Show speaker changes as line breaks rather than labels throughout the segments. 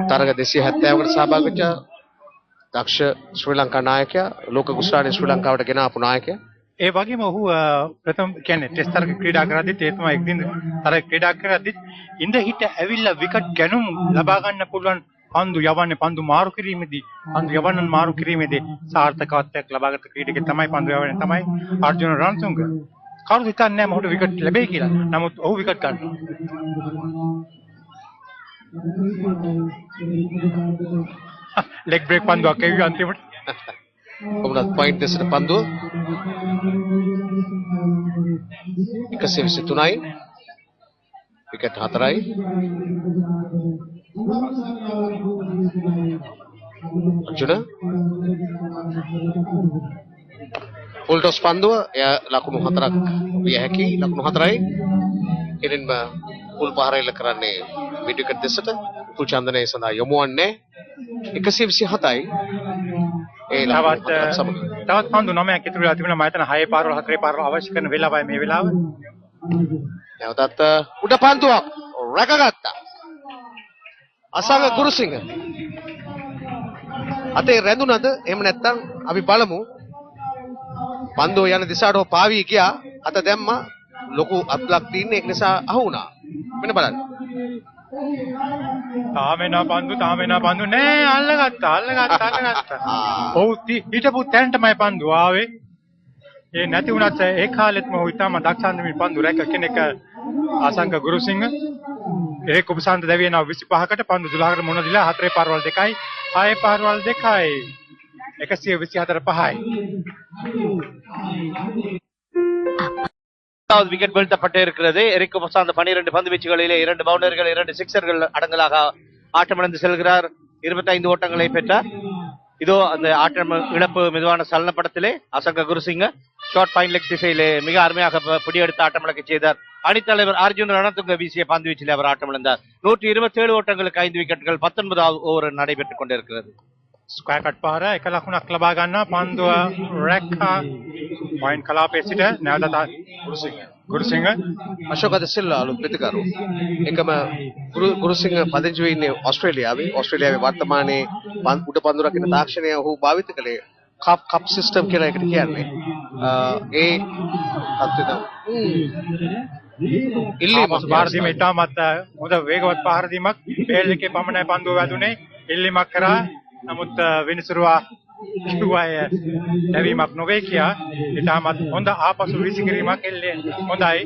තරග 270කට සහභාගී වෙච්ච දක්ෂ ශ්‍රී ලංකා නායකයා ලෝක කුසලානේ ශ්‍රී ලංකාවට ගෙන ආපු නායකයා.
ඒ වගේම ඔහු ප්‍රථම කියන්නේ ටෙස්ට් තරග ක්‍රීඩා කරද්දිත් ඒ තමයි එක්දින තරග ක්‍රීඩා කරද්දිත් ඉඳ හිට ඇවිල්ලා විකට් ගැනුම් ලබා ගන්න පුළුවන් පන්දු යවන්නේ පන්දු මාරු කිරීමේදී පන්දු යවන්නන් මාරු කිරීමේදී සාර්ථකත්වයක් ලබාගත් ක්‍රීඩකෙක් තමයි පන්දු යවන්නේ තමයි අර්ජුන රණතුංග. කවුරුත් හිතන්නේ නැහැ මොහොත විකට් ලැබෙයි කියලා. නමුත් ඔහු විකට් ගන්නවා. ලෙග් බ්‍රේක් පන්දුවක් එවි අන්තිමට.
කොමුණත් පොයින්ට් දෙසට පන්දුව 123යි විකට් 4යි අර්ජුන ෆුල් ටොස් පන්දුව එය ලකුණු 4ක් විය හැකි ලකුණු 4යි එනින්ම ෆුල් පහර එල්ල කරන්නේ මිඩ් විකට් දෙසට ෆුල් චන්දනයේ සඳහා යොමු වන්නේ 127යි ඒ තවත්
පන්දු 9ක් ඉතුරු වෙලා තිබුණා මම හිතන 6 පාරවල 4 පාරවල අවශ්‍ය කරන වෙලාවයි මේ වෙලාව.
නැවතත් උඩ පන්දුවක් රැකගත්තා. අසංග ගුරුසිංහ අතේ රැඳුනද එහෙම නැත්නම් අපි බලමු. පන්දුව යන දිශාවට පාවී ගියා. අත දැම්මා ලොකු අත්ලක් තියෙන ඒක නිසා අහු වුණා. මෙන්න බලන්න.
තාමෙනා පන්දු නෑ අල්ලගත්තා. ඔව් හිටපු තැනටමයි පන්දු ආවේ. ඒ නැති වුණත් ඒ කාලෙත්ම ඔහු ඉතාම දක්ෂාන්දමි පන්දු රැක කෙනෙක් අසංක ගුරුසිංහ. ඒ කුපසාන්ත දෙවියන 25කට පන්දු 12කට මොන දිලා 4 පාරවල් 2යි 6 පාරවල් 2යි 124 5යි.
விக்கெட் வீழ்த்தப்பட்டு இருக்கிறது. எரிக் குபசாந்த் 12 பந்து வீச்சுகளிலே 2 பவுண்டர்கள் 2 சிக்ஸர்கள் அடங்கலாக ஆட்டமிழந்து செல்கிறார். 25 ஓட்டங்களை பெற்றார். இதோ அந்த ஆட்டம் இழப்பு மெதுவான சலன படத்திலே அசங்க குருசிங்க ஷார்ட் ஃபைன் லெக் திசையிலே மிக அருமையாக பிடியெடுத்து ஆட்டமிழக்க செய்தார். அணித்தலைவர் அர்ஜுன் ரணதுங்க வீசிய பந்து வீச்சிலே அவர் ஆட்டமிழந்தார். 127 ஓட்டங்களுக்கு 5 விக்கெட்டுகள் 19வது ஓவர் நடைபெற்றுக் கொண்டிருக்கிறது.
ස්ක්වයර් කට් පහර එක ලකුණක් ලබා ගන්නවා පන්දුව රැක්කා පොයින්ට් කලාපයේ සිට නැවතත් ගුරුසිංහ
අශෝක දසිල්ලා අලුත් ප්‍රතිකරු එකම ගුරුසිංහ පදිංචි වෙ ඉන්නේ ඕස්ට්‍රේලියාවේ වර්තමානයේ උඩ පන්දු රකින්න තාක්ෂණය ඔහු භාවිත කළේ කප් සිස්ටම් කියලා එකට කියන්නේ ඒ තත්ත්වය
ඉල්ලීම බාර දීම ඉතාමත් හොඳ වේගවත් පහර දීමක් බේල් එකේ පමණයි පන්දුව වැදුනේ ඉල්ලීමක් කරා නමුත් විනිසුරුවා කිව්වා දැවීමක් නොවේ කියා ඉතාමත් හොඳ ආපසු විසිකිරීමක් එල්ලේ හොඳයි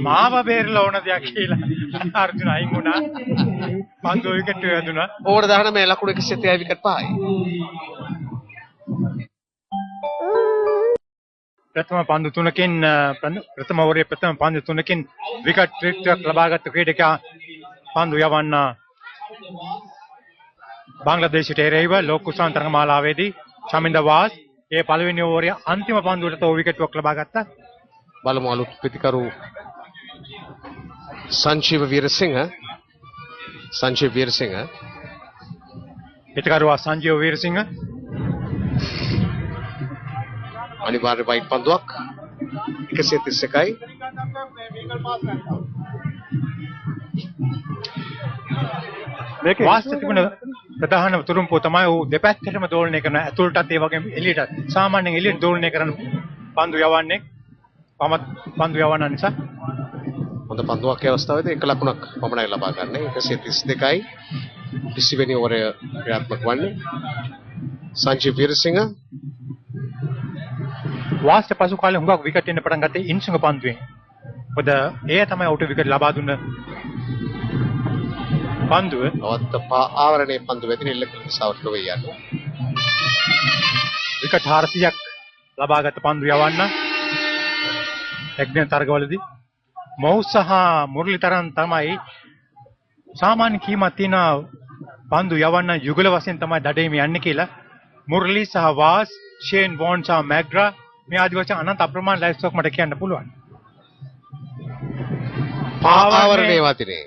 මාව බේරලා ඕන දෙයක් කියලා අර්ජුන අයින් වුණා පන්දුව විකට් වැදුනා
ඕවර් 19 ලකුණු 130යි විකට් 5යි
ප්‍රථම පන්දු තුනකින් ප්‍රථම ඕවරේ ප්‍රථම පන්දු තුනකින් විකට් ත්‍රිත්වයක් ලබාගත් ක්‍රීඩකයා පන්දු යවන්න බංග්ලාදේශයට එරෙහිව ලෝක කුසලාන තරගමාලාවේදී චමින්ද වාස් ඒ පළවෙනි ඕවරේ අන්තිම පන්දුවට තෝ විකට්වක් ලබා ගත්තා.
බලමු අලුත් ප්‍රතිකරු සංජීව වීරසිංහ
පිටකරුවා සංජීව වීරසිංහ
අනිවාර්ය වයිට් පන්දුවක් 131යි
මේකේ වාස්තු තිබුණ ප්‍රධාන තුරුම්පුව තමයි ਉਹ දෙපැත්තටම දෝලනය කරන ඇතුළටත් ඒ වගේම එළියටත් සාමාන්‍යයෙන් එළියට දෝලනය කරන පන්දු යවන්නේ පන්දු යවන නිසා
හොඳ පන්දුවක් ඒ අවස්ථාවේදී 1 ලකුණක් පමණයි ලබා ගන්න 132යි 20 වෙනි ඕවරය ක්‍රියාත්මක වන්නේ සංජීව වීරසිංහ
වාස්තු පසු කාලේ හුඟක් විකට් එන්න පටන් ගත්තේ ඉන්සුඟ පන්දුවෙන් මොකද ඒ තමයි උට විකට් ලබා දුන්න පන්දුව
නවත්ත ආවරණයේ පන්දු වැදින එල්ල කළ දිශාවට නොවේ යන්නේ
විකට් 400ක් ලබාගත් පන්දු යවන්න එක්දින තරගවලදී මොහු සහ මුරලිතරන් තමයි සාමාන්‍ය කීමක් තියෙන පන්දු යවන්න යුගල වශයෙන් තමයි දඩේම යන්නේ කියලා මුරලි සහ වාස් ෂේන් වොන් සහ මැග්‍රා මේ ආදි වශයෙන් අනන්ත අප්‍රමාණ ලයිෆ් ස්ටොක් මට කියන්න පුළුවන්
ආවරණයේ වතිනේ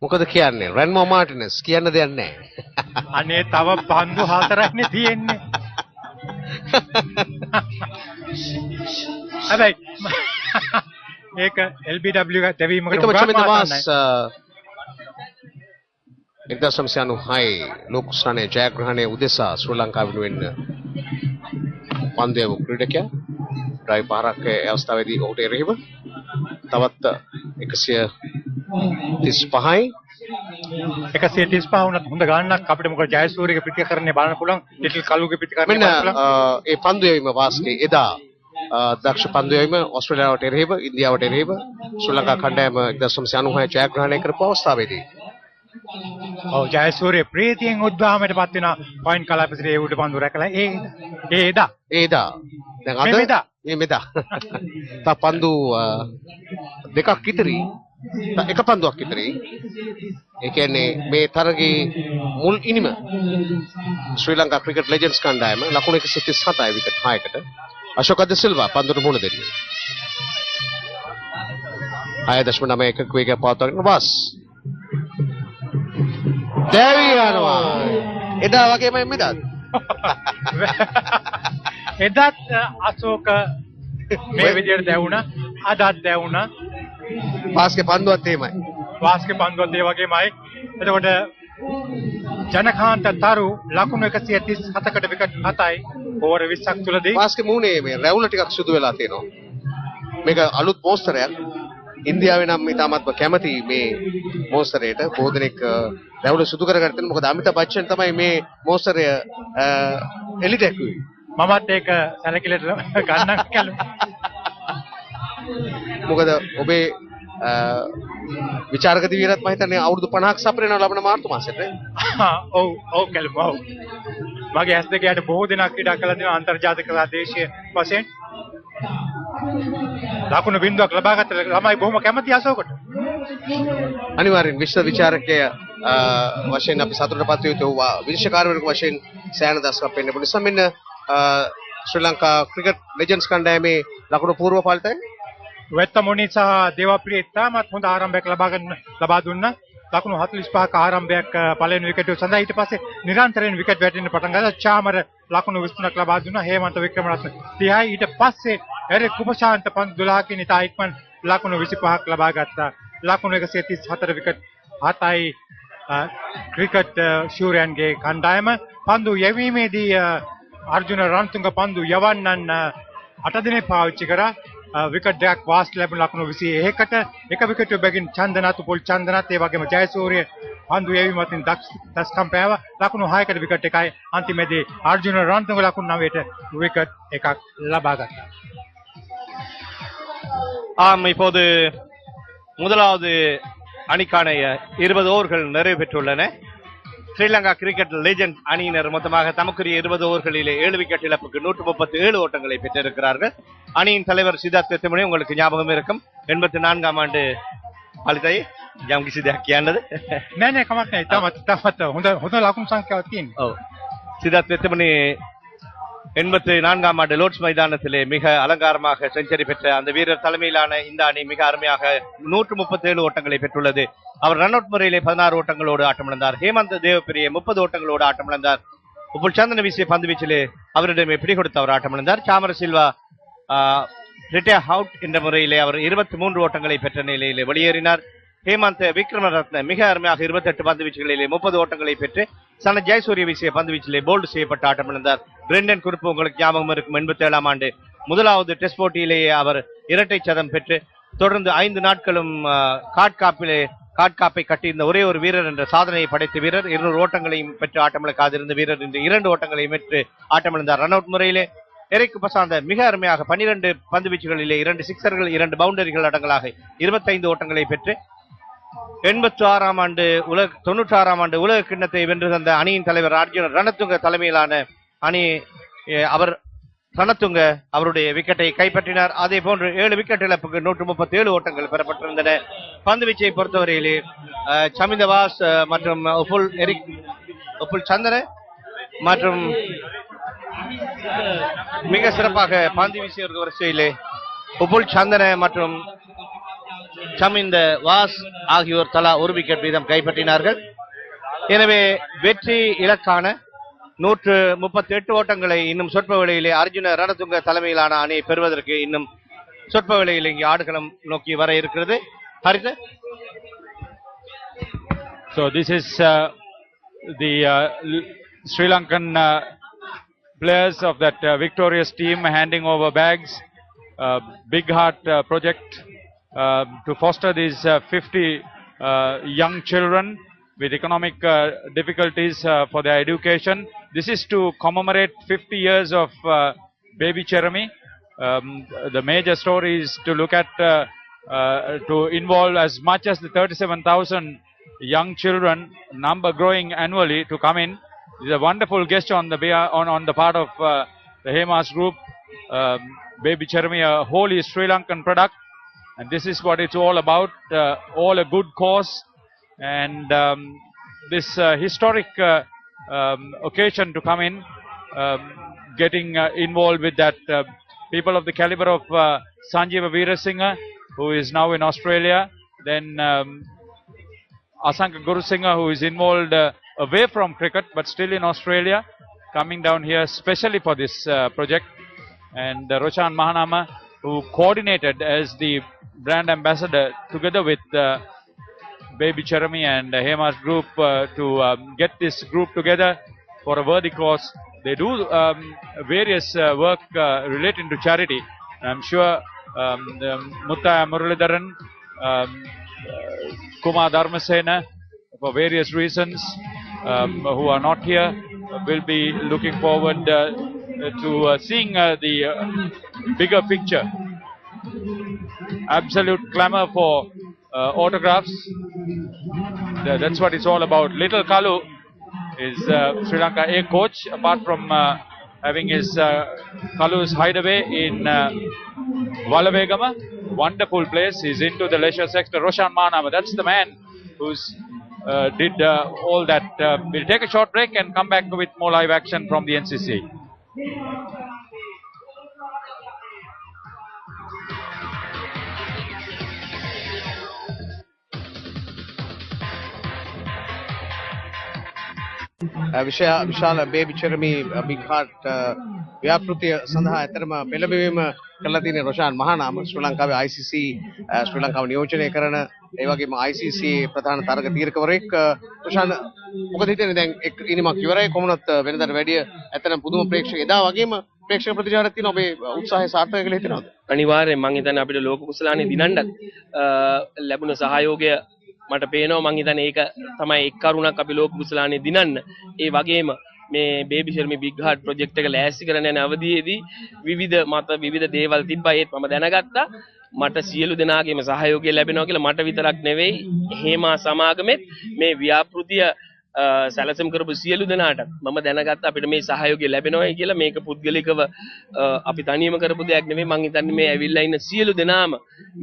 මොකද කියන්නේ රැන්මෝ මාටිනස් කියන්න දෙයක් නැහැ
අනේ තව පන්දු 4ක්නේ තියෙන්නේ හැබැයි ඒක LBW දෙවීමකට
එක වචන
උගා
දවස්
පාසන්නයි.
1996 ලෝක ස්ථානයේ ජයග්‍රහණය උදෙසා ශ්‍රී ලංකාව වෙනුවෙන් පන්දු යවූ ක්‍රීඩකයා ඩ්‍රයිව් පහරක් ඒ අවස්ථාවේදී ඔහුට එරෙහිව තවත් 135යි
135 වුණත් හොඳ ගානක් අපිට මොකද ජයසූරියගේ ප්‍රතිකරණය බලන්න පුළුවන් ලිටල් කලුගේ ප්‍රතිකරණය
මෙන්න
බලන්න පුළුවන්.
ඒ පන්දු යවීම වාස්කේ එදා දක්ෂ පන්දු යවීම ඕස්ට්‍රේලියාවට එරෙහිව ඉන්දියාවට එරෙහිව ශ්‍රී ලංකා කණ්ඩායම 1996 ජයග්‍රහණය කරපු අවස්ථාවේදී
ඔව් ජයසූරිය ප්‍රීතියෙන් උද්දාමයට පත් වෙන පොයින්ට් කලාපසිරේ ඒ උඩ පන්දු රැකලා ඒදා
එදා දැන් අද මේ මෙදා තා පන්දු දෙකක් ඉතිරි එක පන්දුවක් ඉතිරි ඒ කියන්නේ මේ තරගයේ මුල් ඉනිම ශ්‍රී ලංකා ක්‍රිකට් ලෙජන්ඩ්ස් කණ්ඩායම ලකුණු 137යි විකට් 6කට අශෝක ද සිල්වා පන්දුට මුහුණ දෙන්නේ 6.91 වේගය පවත්වාගෙන වාස් දැවි යනවා එදා වගේම මෙදාත්
එදත් අශෝක මේ විදියට දැවුණා අදත් දැවුණා
වාස්ගේ පන්දුවත් එහෙමයි
වාස්ගේ පන්දුවත් ඒ වගේමයි එතකොට ජනකාන්ත තරු ලකුණු 137කට විකට් 7යි ඕවර් 20ක් තුලදී
වාස්ගේ මූණේ මේ රැවුල ටිකක් සුදු වෙලා තියෙනවා මේක අලුත් මෝස්තරයක් ඉන්දියාවේ නම් ඉතාමත්ම කැමති මේ මෝස්තරයට බොහෝ දෙනෙක් රැවුල සුදු කරගන්න තියෙනවා මොකද අමිතාබ් බච්චන් තමයි මේ මෝස්තරය එලිට ඇක්කුවේ
මමත් ඒක සැලකිලිට ගන්නම් කැලු
මොකද ඔබේ විචාරක දිවියරත් මම හිතන්නේ අවුරුදු 50ක් සපරේනවා ලබන මාර්තු මාසෙට
ඔව් කැලු ඔව් මගේ ඇස් දෙකේ යට බොහෝ දෙනෙක් ක්‍රීඩා කළා දෙනවා අන්තර්ජාතික සහ දේශීය වශයෙන් ලකුණු බින්දුවක් ලබා ගත්ත ළමයි බොහොම කැමති අශෝකට
අනිවාර්යෙන් විශ්ව විචාරකය වශයෙන් අපි සතුටටපත් වෙතු විනිශ්චයකාරවරයෙකු වශයෙන් සෑහෙන දශකයක් වෙන්න පුළුවන් නිසා මෙන්න ශ්‍රී ලංකා ක්‍රිකට් ලෙජන්ඩ්ස් කණ්ඩායමේ ලකුණු පූර්ව පාලතය
වෙත්තමුණි සහ දේවප්‍රිය ඉතාමත් හොඳ ආරම්භයක් ලබා දුන්නා ලකුණු 45ක ආරම්භයක් පළවෙනි විකට් සඳහා ඊට පස්සේ නිරන්තරයෙන් විකට් වැටෙන්න පටන් ගත්තා චාමර ලකුණු 23ක් ලබා දුන්නා හේමන්ත වික්‍රමරත්න 30යි ඊට පස්සේ එරික් කුපශාන්ත පන්දු 12කින් ඉතා ඉක්මන් ලකුණු 25ක් ලබා ගත්තා ලකුණු 134 විකට් 7යි ක්‍රිකට් ශූරයන්ගේ කණ්ඩායම පන්දු යැවීමේදී අර්ජුන රන්තුංග පන්දු යවන්නන් 8 දිනක් පාවිච්චි කරා විකට් දෙකක් වාස් ලැබුණ ලකුණු 21කට එක විකට් බැගින් චන්දනාත් උපුල් චන්දනාත් ඒ වගේම ජයසූරිය පන්දු යැවීමෙන් දක්ෂකම් පෑවා ලකුණු 6කට විකට් එකයි අන්තිමේදී අර්ජුන රන්තුංග ලකුණු 9ට විකට් එකක් ලබා ගත්තා.
இப்போது முதலாவது அணிக்கான 20 ஓவர்கள் நிறைவு பெற்றுள்ளன. ஸ்ரீலங்கா கிரிக்கெட் லெஜண்ட் அணியினர் மொத்தமாக தமக்குரிய 20 ஓவர்களிலே 7 விக்கெட் இழப்புக்கு 137 ஓட்டங்களை பெற்றிருக்கிறார்கள். அணியின் தலைவர் சித்தார்த் வெத்தமணி உங்களுக்கு ஞாபகம் இருக்கும் 84ஆம் ஆண்டு අලිතයි යම් කිසි දෙයක් කියන්නද?
නෑ කමක් නෑ. තාමත් හොඳ ලකුණු සංඛ්‍යාවක් තියෙනවා.
ඔව්. சித்தார்த் வெத்தமணி 84ஆம் ஆண்டு லோர்ட்ஸ் மைதானத்திலே மிக அலங்காரமாக செஞ்சுரி பெற்ற அந்த வீரர் தலைமையிலான இந்த அணி மிக அருமையாக 137 ஓட்டங்களை பெற்றுள்ளது. அவர் ரன் அவுட் முறையிலே 16 ஓட்டங்களோடு ஆட்டமிழந்தார். ஹேமந்த் தேவப்பிரிய 30 ஓட்டங்களோடு ஆட்டமிழந்தார். உப்புல் சந்தன வீசிய பந்து வீச்சிலே அவரிடமே பிடி கொடுத்து அவர் ஆட்டமிழந்தார். சாமர சில்வா ரிட்டையர் அவுட் என்ற முறையிலே அவர் 23 ஓட்டங்களை பெற்ற நிலையிலே வெளியேறினார். ஹேமந்த் விக்ரமரத்ன மிக அருமையாக 28 பந்து வீச்சுகளிலே 30 ஓட்டங்களை பெற்று சன ஜெயசூரிய வீசிய பந்து வீச்சிலே போல்டு செய்யப்பட்டு ஆட்டமிழந்தார். பிரெண்டன் குறுப்பு உங்களுக்கு ஞாபகம் இருக்கும் 87ஆம் ஆண்டு முதலாவது டெஸ்ட் போட்டியிலேயே அவர் இரட்டை சதம் பெற்று தொடர்ந்து 5 நாட்களும் காட்காப்பை கட்டியிருந்த ஒரே ஒரு வீரர் என்ற சாதனையை படைத்த வீரர் 200 ஓட்டங்களையும் பெற்று ஆட்டமிழக்காதிருந்த வீரர் இன்று 2 ஓட்டங்களையும் பெற்று ஆட்டமிழந்தார். ரன் அவுட் முறையிலே எரிக் பசாந்த மிக அருமையாக 12 பந்து வீச்சுகளிலே 2 சிக்ஸர்கள் 2 பவுண்டரிகள் அடங்கலாக 25 ஓட்டங்களை பெற்று 86ஆம் ஆண்டு 96ஆம் ஆண்டு உலக கிண்ணத்தை வென்று தந்த அணியின் தலைவர் அர்ஜுன் ரணத்துங்க தலைமையிலான அணி அவர் ரணத்துங்க அவருடைய விக்கெட்டை கைப்பற்றினார். அதே போன்று 7 விக்கெட் இழப்புக்கு 137 ஓட்டங்கள் பெறப்பட்டிருந்தன. பந்து வீச்சை பொறுத்தவரையிலே சமிந்தவாஸ் மற்றும் உப்புல் சந்தன மற்றும் மிக சிறப்பாக பந்து வீசியவர்கள் வரிசையிலே உப்புல் சந்தன மற்றும் சமிந்த வாஸ் ஆகியோர் தலா 1 விக்கெட் வீதம் கைப்பற்றினார்கள். எனவே வெற்றி இலக்கான 138 ஓட்டங்களை இன்னும் சொற்ப வேளையிலே அர்ஜுன ரணதுங்க தலைமையிலான அணி பெறுவதற்கு இன்னும் சொற்ப வேளையில் இங்கே ஆடுகளம் நோக்கி வர இருக்கிறது. Haritha.
So this is the Sri Lankan players of that victorious team handing over bags. Big Heart project to foster these 50 young children with economic difficulties for their education. This is to commemorate 50 years of baby Cherami. The major story is to look at to involve as much as the 37,000 young children, number growing annually, to come in. It's a wonderful gesture on the part of the Hemas group. Baby Cherami, a wholly Sri Lankan product, and this is what it's all about. All a good cause, and this historic occasion to come in, getting involved with that people of the caliber of Sanjeeva Veerasinghe, who is now in Australia. Then Asanka Gurusinghe, who is involved away from cricket but still in Australia, coming down here specially for this project. And Roshan Mahanama, who coordinated as the brand ambassador together with Baby Cherami and Hemas group to get this group together for a worthy cause. They do various work relating to charity. I'm sure Muttaya Muralidharan, Kumar Dharmasena, for various reasons, who are not here, will be looking forward to seeing the bigger picture. Absolute clamor for autographs. That's what it's all about. Little Kalu is Sri Lanka A coach, apart from having his Kalu's hideaway in Walavegama. Wonderful place. He's into the leisure sector. Roshan Mahanama, that's the man who's did all that. We'll take a short break and come back with more live action from the NCC.
විශාල baby චරමි big heart ව්‍යාපෘතිය සඳහා ඇතරම පෙළඹවීම කළා තියෙන රොෂාන් මහානාම ශ්‍රී ලංකාවේ ICC ශ්‍රී ලංකාව නියෝජනය කරන ඒ වගේම ICC ප්‍රධාන තරග තීරකවරයෙක් රොෂාන් මොකද හිතන්නේ දැන් එක් ඉනිමක් ඉවරයි කොමුණත් වෙනදාට වැඩිය ඇතරම පුදුම ප්‍රේක්ෂක එදා වගේම ප්‍රේක්ෂක ප්‍රතිචාරයක් තියෙනවා ඔබේ උත්සාහය සාර්ථක කියලා හිතනවද
අනිවාර්යෙන් මම හිතන්නේ අපිට ලෝක කුසලානේ දිනන්නත් ලැබුණ සහයෝගය මට පේනවා මං හිතන්නේ ඒක තමයි එක් කරුණක් අපි ලෝක කුසලානේ දිනන්න. ඒ වගේම මේ බේබි ශර්මි බිග් හાર્ට් ප්‍රොජෙක්ට් එක ලෑස්ති කරන යන අවධියේදී විවිධ දේවල් තිබ්බා ඒත් මම දැනගත්තා මට සියලු දෙනාගේම සහයෝගය ලැබෙනවා කියලා. මට විතරක් නෙවෙයි හේමා සමාගමෙත් මේ ව්‍යාපෘතිය සැලසුම් කරපු සියලු දෙනාට මම දැනගත්තා අපිට මේ සහයෝගය ලැබෙනවායි කියලා. මේක පුද්ගලිකව අපි තනියම කරපු දෙයක් නෙවෙයි. මං හිතන්නේ මේ ඇවිල්ලා ඉන්න සියලු දෙනාම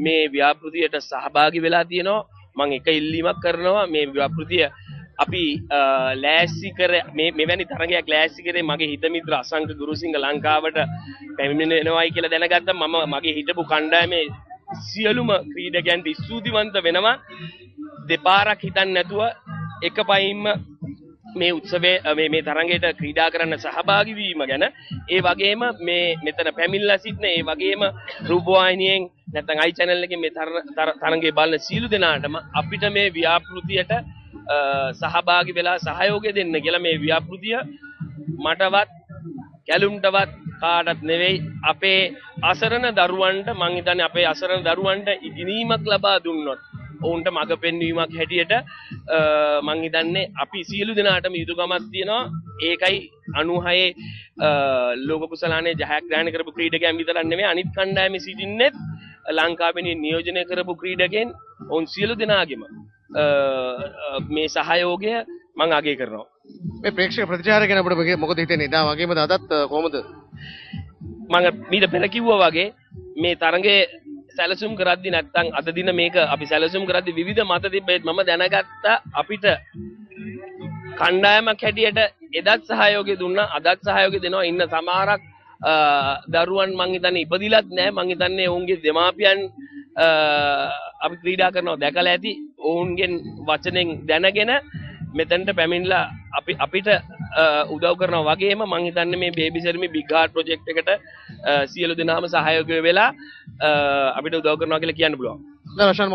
මේ ව්‍යාපෘතියට සහභාගී වෙලා තියෙනවා. මම එක ඉල්ලීමක් කරනවා මේ ව්‍යාපෘතිය අපි ලෑස්ති කර මෙවැනි තරගයක් ලෑස්ති කරේ මගේ හිත මිත්‍ර අසංක ගුරුසිංහ ලංකාවට පැමිණෙනවායි කියලා දැනගත්තා. මම මගේ හිටපු කණ්ඩායමේ සියලුම ක්‍රීඩකයන්ට ස්තුතිවන්ත වෙනවා. දෙපාරක් හිතන්නේ නැතුව එක පයින්ම මේ උත්සවයේ මේ තරගයට ක්‍රීඩා කරන්න සහභාගී වීම ගැන ඒ වගේම මේ මෙතන පැමිණලා සිටින ඒ වගේම රූපවාහිනියෙන් නැත්නම් i channel එකේ මේ තරගයේ බලන සියලු දෙනාටම අපිට මේ ව්‍යාපෘතියට සහභාගී වෙලා සහයෝගය දෙන්න කියලා මේ ව්‍යාපෘතිය මටවත් කැලුම්ටවත් කාටත් නෙවෙයි අපේ අසරණ දරුවන්ට මං හිතන්නේ අපේ අසරණ දරුවන්ට ඉගෙනීමක් ලබා දුන්නොත් ඔවුන්ට මඟ පෙන්වීමක් හැටියට මං හිතන්නේ අපි සියලු දෙනාටම යුතුයකමක් තියෙනවා. ඒකයි 96 ලෝක කුසලානේ ජයග්‍රහණය කරපු ක්‍රීඩකයන් විතරක් නෙමෙයි අනිත් කණ්ඩායමේ සිටින්නේ ලංකාවේ නියෝජනය කරපු ක්‍රීඩකයන් ඔවුන් සියලු දෙනාගේම මේ සහයෝගය මම අගය කරනවා.
මේ ප්‍රේක්ෂක ප්‍රතිචාර ගැන අපිට මොකද හිතෙන්නේ? එදා වගේමද අදත් කොහොමද?
මම මීට පෙර කිව්වා වගේ මේ තරඟයේ සැලසුම් කරද්දි නැත්තම් අද දින මේක අපි සැලසුම් කරද්දි විවිධ මත තිබෙත් මම දැනගත්තා අපිට කණ්ඩායමක් හැටියට එදත් සහයෝගය දුන්නා අදත් සහයෝගය දෙනවා. ඉන්න සමහරක් දරුවන් මං හිතන්නේ ඉපදිලත් නැහැ. මං හිතන්නේ ඔවුන්ගේ දෙමාපියන් අපි ක්‍රීඩා කරනවා දැකලා ඇති. ඔවුන්ගෙන් වචනෙන් දැනගෙන මෙතනට පැමිණලා අපිට උදව් කරනවා වගේම මං හිතන්නේ මේ බේබි සර්මි බිග් හાર્ට් ප්‍රොජෙක්ට් එකට සියලු දෙනාම සහයෝගය වෙලා අපිට උදව් කරනවා කියලා කියන්න පුළුවන්.
දැන් රෂාන්